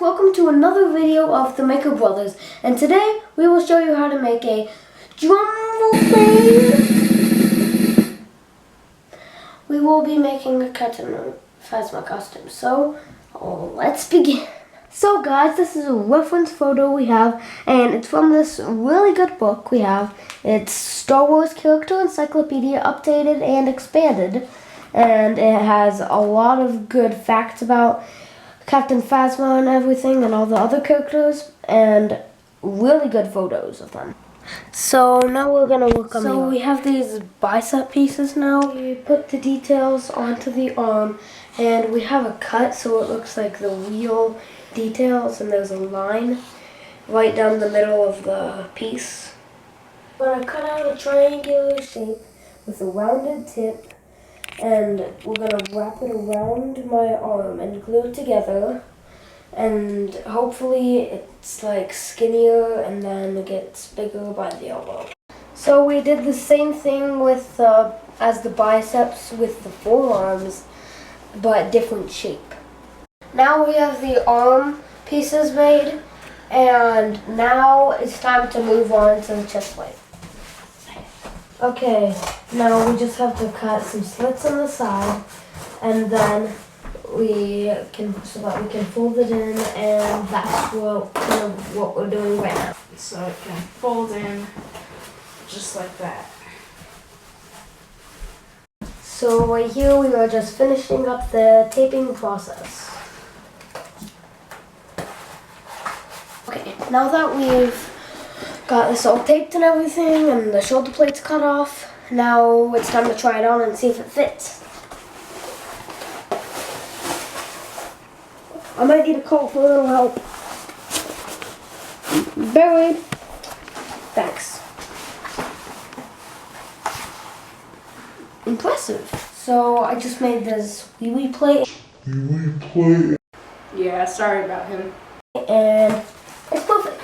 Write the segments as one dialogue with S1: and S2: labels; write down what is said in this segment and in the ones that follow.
S1: welcome to another video of the Maker Brothers, and today we will show you how to make a drum roll. We will be making a Captain Phasma costume, so let's begin. So guys, this is a reference photo we have, and it's from this really good book we have. It's Star Wars Character Encyclopedia Updated and Expanded, and it has a lot of good facts about Captain Phasma and everything and all the other characters, and really good photos of them. So now we're gonna work on we have these bicep pieces now. We put the details onto the arm, and we have a cut so it looks like the real details, and there's a line right down the middle of the piece. I'm gonna cut out a triangular shape with a rounded tip, and we're gonna wrap it around my arm and glue it together, and hopefully it's like skinnier and then it gets bigger by the elbow. So we did the same thing with as the biceps with the forearms, but different shape. Now we have the arm pieces made, and now it's time to move on to the chest plate. Okay, now we just have to cut some slits on the side, and then so that we can fold it in, and that's what we're doing right now.
S2: So it can fold in just like that.
S1: So right here we are just finishing up the taping process. Okay, now that we've got this all taped and everything, and the shoulder plates cut off, now it's time to try it on and see if it fits. I might need a call for a little help. Buried. Thanks. Impressive. So I just made this wee plate.
S2: Yeah, sorry about him.
S1: And it's perfect.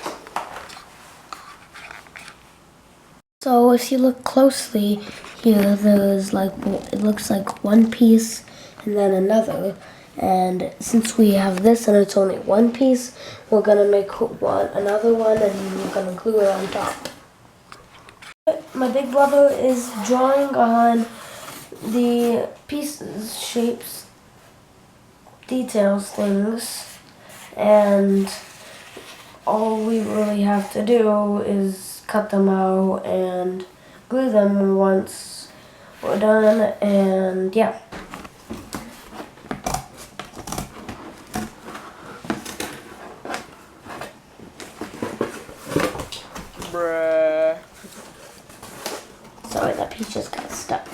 S1: So if you look closely here, there's it looks like one piece and then another. And since we have this and it's only one piece, we're gonna make another one, and we're gonna glue it on top. My big brother is drawing on the pieces, shapes, details, things, and all we really have to do is cut them out and glue them once we're done, and yeah.
S2: Bruh.
S1: Sorry, that piece just got stuck.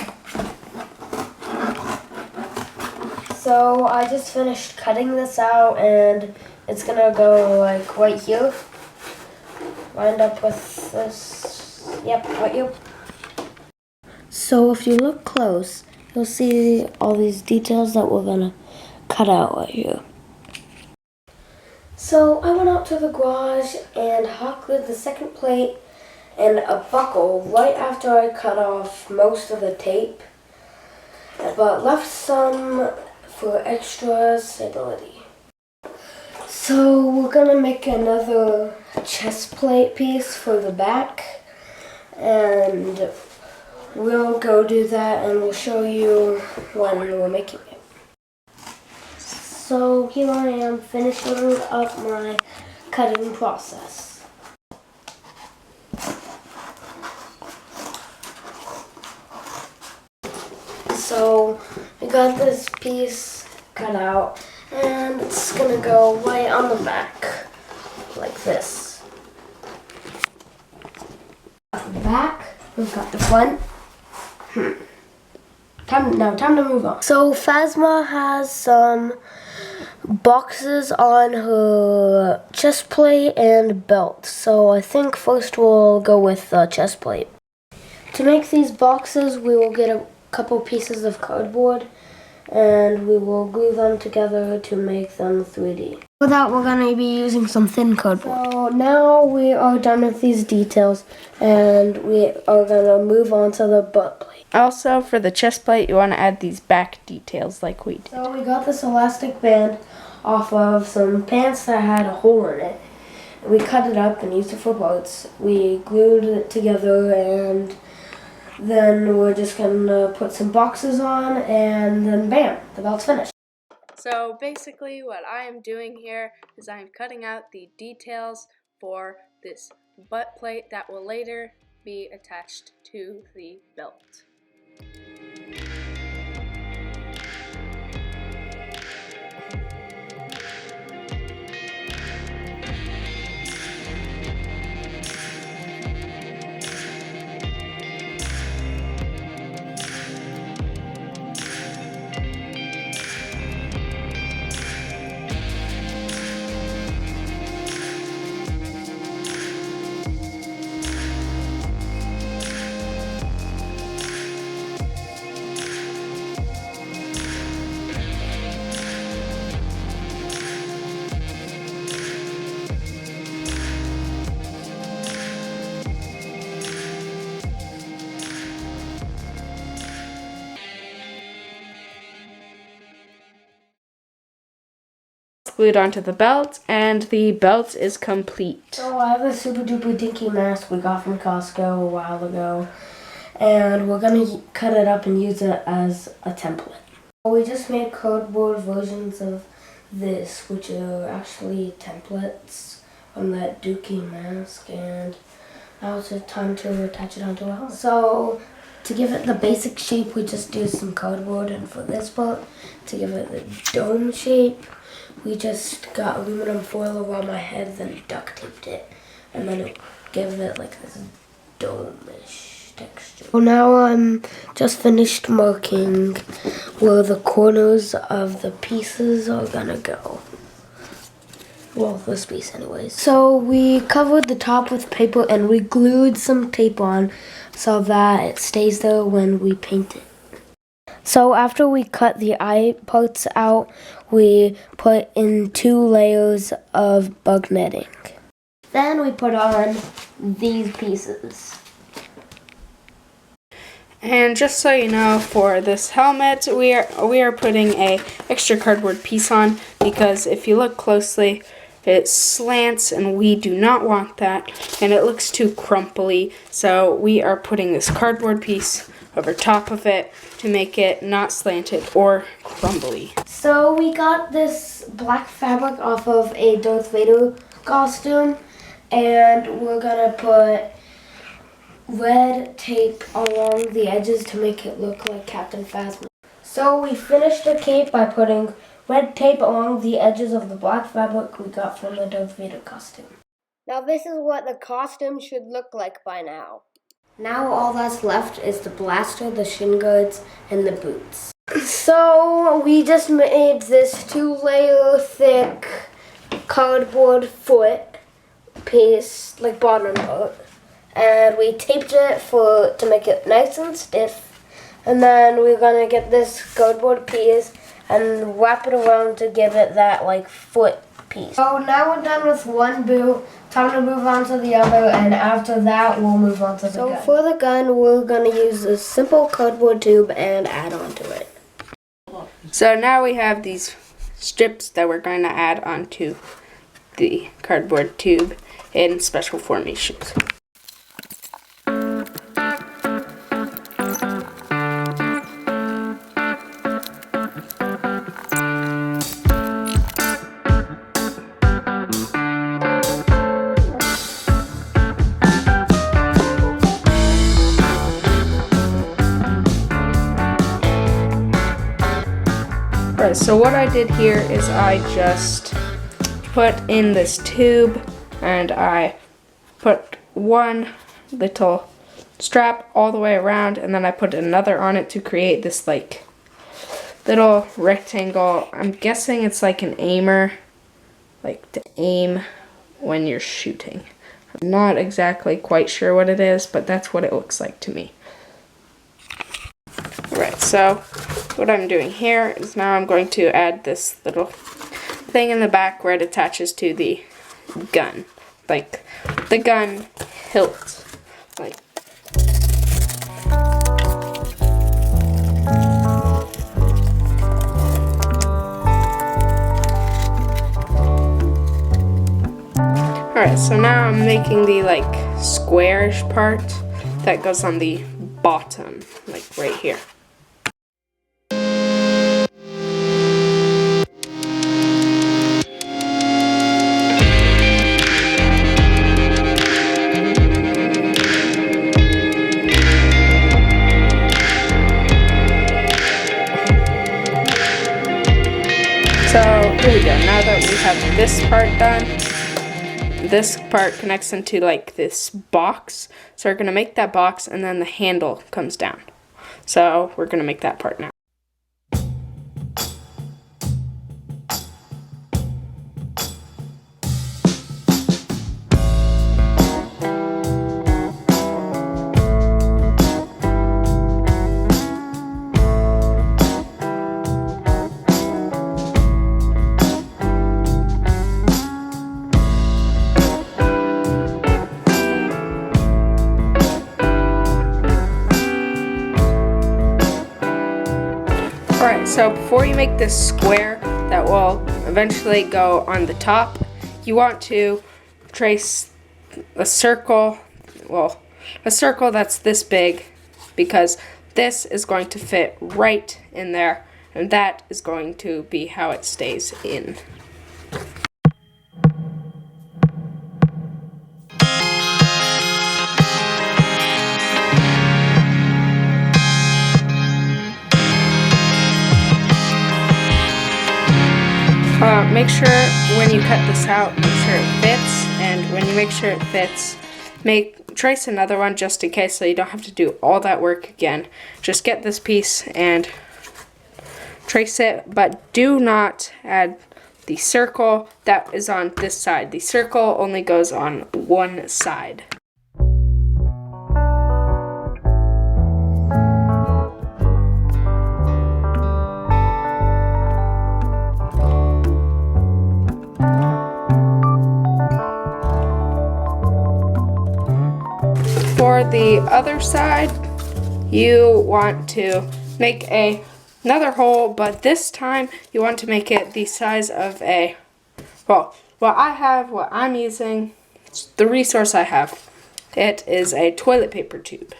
S1: So I just finished cutting this out, and it's gonna go like right here. Lined up with this. Yep, right here. So if you look close, you'll see all these details that we're gonna cut out right here. So I went out to the garage and hot glued the second plate and a buckle right after I cut off most of the tape, but left some for extra stability. So we're gonna make another chest plate piece for the back, and we'll go do that, and we'll show you when we're making it. So here I am finishing up my cutting process. So we got this piece cut out, and it's gonna go right on the back, like this. Got the back, we've got the front. Time to move on. So Phasma has some boxes on her chest plate and belt. So I think first we'll go with the chest plate. To make these boxes, we will get a couple pieces of cardboard, and we will glue them together to make them 3D. For that, we're going to be using some thin cardboard. So now we are done with these details, and we are going to move on to the butt plate.
S2: Also, for the chest plate, you want to add these back details like we did.
S1: So we got this elastic band off of some pants that had a hole in it. We cut it up and used it for bolts. We glued it together, and then we're just going to put some boxes on, and then bam, the belt's finished.
S2: So basically what I am doing here is I am cutting out the details for this butt plate that will later be attached to the belt. Glued onto the belt, and the belt is complete.
S1: So I have a super duper dinky mask we got from Costco a while ago, and we're going to cut it up and use it as a template. We just made cardboard versions of this, which are actually templates from that dookie mask, and now it's time to attach it onto a helmet. So to give it the basic shape, we just used some cardboard, and for this part, to give it the dome shape, we just got aluminum foil around my head, then duct taped it, and then it gave it like this dome-ish texture. Well, now I'm just finished marking where the corners of the pieces are gonna go. Well, this piece anyways. So we covered the top with paper and we glued some tape on so that it stays there when we paint it. So after we cut the eye parts out, we put in 2 layers of bug netting. Then we put on these pieces.
S2: And just so you know, for this helmet, we are putting a extra cardboard piece on, because if you look closely, it slants, and we do not want that, and it looks too crumply. So we are putting this cardboard piece over top of it to make it not slanted or crumbly.
S1: So we got this black fabric off of a Darth Vader costume, and we're gonna put red tape along the edges to make it look like Captain Phasma. So we finished the cape by putting red tape along the edges of the black fabric we got from the Darth Vader costume. Now this is what the costume should look like by now. Now all that's left is the blaster, the shin guards, and the boots. So we just made this 2-layer thick cardboard foot piece, like bottom part, and we taped it to make it nice and stiff. And then we're gonna get this cardboard piece and wrap it around to give it that like foot piece. So now we're done with one boot. Time to move on to the other, and after that we'll move on to the gun. So for the gun, we're gonna use a simple cardboard tube and add onto it.
S2: So now we have these strips that we're going to add onto the cardboard tube in special formations. Right, so what I did here is I just put in this tube and I put one little strap all the way around, and then I put another on it to create this like little rectangle. I'm guessing it's like an aimer, like to aim when you're shooting. I'm not exactly quite sure what it is, but that's what it looks like to me. Alright, so what I'm doing here is now I'm going to add this little thing in the back where it attaches to the gun, like the gun hilt, like. Alright, so now I'm making the like squarish part that goes on the bottom, like right here. So here we go. Now that we have this part done, this part connects into like this box. So we're going to make that box and then the handle comes down. So we're going to make that part now. Alright, so before you make this square that will eventually go on the top, you want to trace a circle, well, a circle that's this big, because this is going to fit right in there, and that is going to be how it stays in. Make sure when you cut this out, make sure it fits, and when you make sure it fits, trace another one just in case so you don't have to do all that work again. Just get this piece and trace it, but do not add the circle that is on this side. The circle only goes on one side. For the other side, you want to make another hole, but this time you want to make it the size of a, well, what I'm using, the resource I have, it is a toilet paper tube.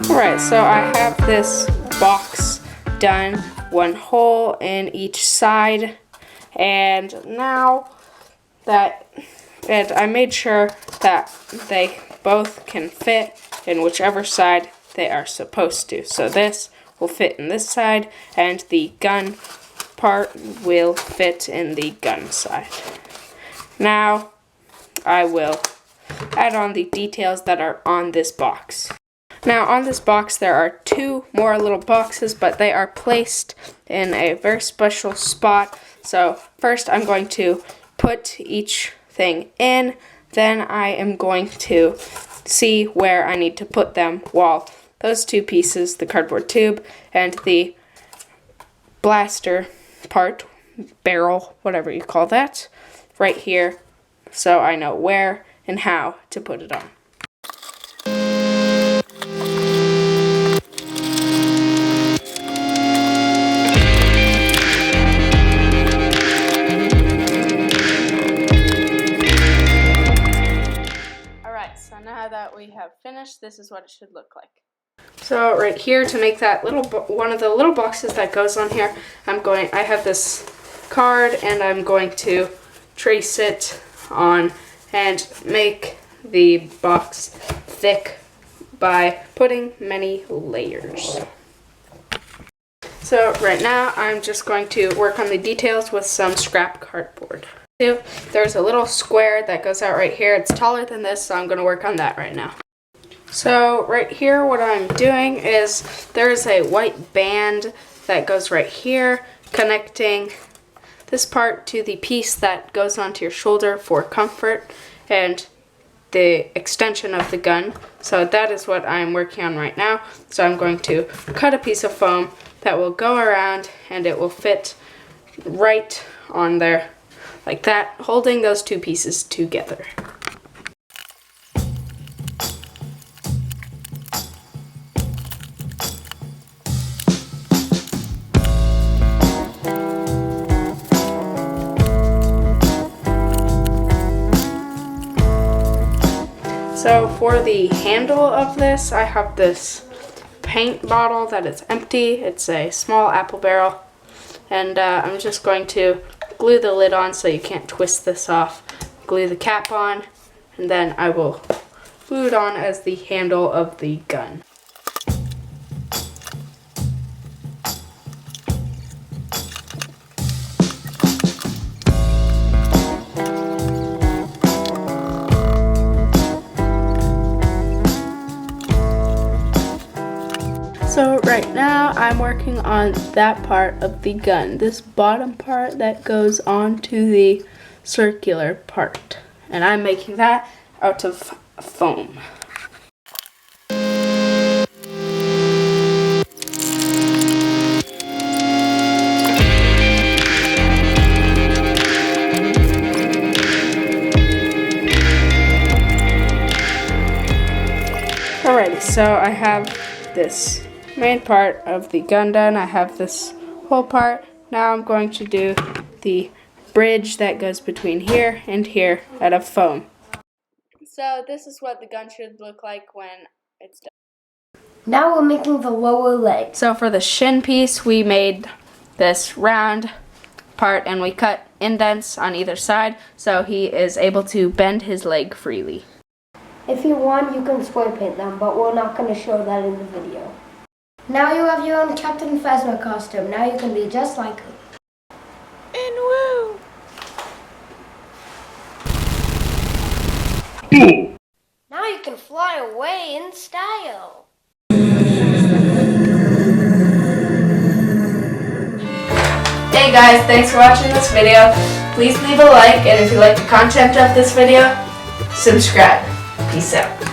S2: Alright, so I have this box done, one hole in each side, and now that I made sure that they both can fit in whichever side they are supposed to. So this will fit in this side, and the gun part will fit in the gun side. Now I will add on the details that are on this box. Now on this box there are two more little boxes, but they are placed in a very special spot. So first I'm going to put each thing in, then I am going to see where I need to put them while those two pieces, the cardboard tube and the blaster part, barrel, whatever you call that, right here, so I know where and how to put it on. Now that we have finished, this is what it should look like. So right here, to make that little one of the little boxes that goes on here, I have this card and I'm going to trace it on and make the box thick by putting many layers. So right now I'm just going to work on the details with some scrap cardboard. There's a little square that goes out right here. It's taller than this, so I'm going to work on that right now. So right here, what I'm doing is there's a white band that goes right here connecting this part to the piece that goes onto your shoulder for comfort and the extension of the gun. So that is what I'm working on right now. So I'm going to cut a piece of foam that will go around and it will fit right on there like that, holding those two pieces together. So for the handle of this, I have this paint bottle that is empty. It's a small apple barrel. And I'm just going to glue the lid on so you can't twist this off. Glue the cap on, and then I will glue it on as the handle of the gun. So right now I'm working on that part of the gun, this bottom part that goes onto the circular part. And I'm making that out of foam. Alrighty, so I have this main part of the gun done. I have this whole part. Now I'm going to do the bridge that goes between here and here out of foam. So this is what the gun should look like when it's done.
S1: Now we're making the lower leg.
S2: So for the shin piece, we made this round part and we cut indents on either side so he is able to bend his leg freely.
S1: If you want, you can spray paint them, but we're not going to show that in the video. Now you have your own Captain Phasma costume. Now you can be just like him.
S2: And woo!
S1: Now you can fly away in style.
S2: Hey guys, thanks for watching this video. Please leave a like, and if you like the content of this video, subscribe. Peace out.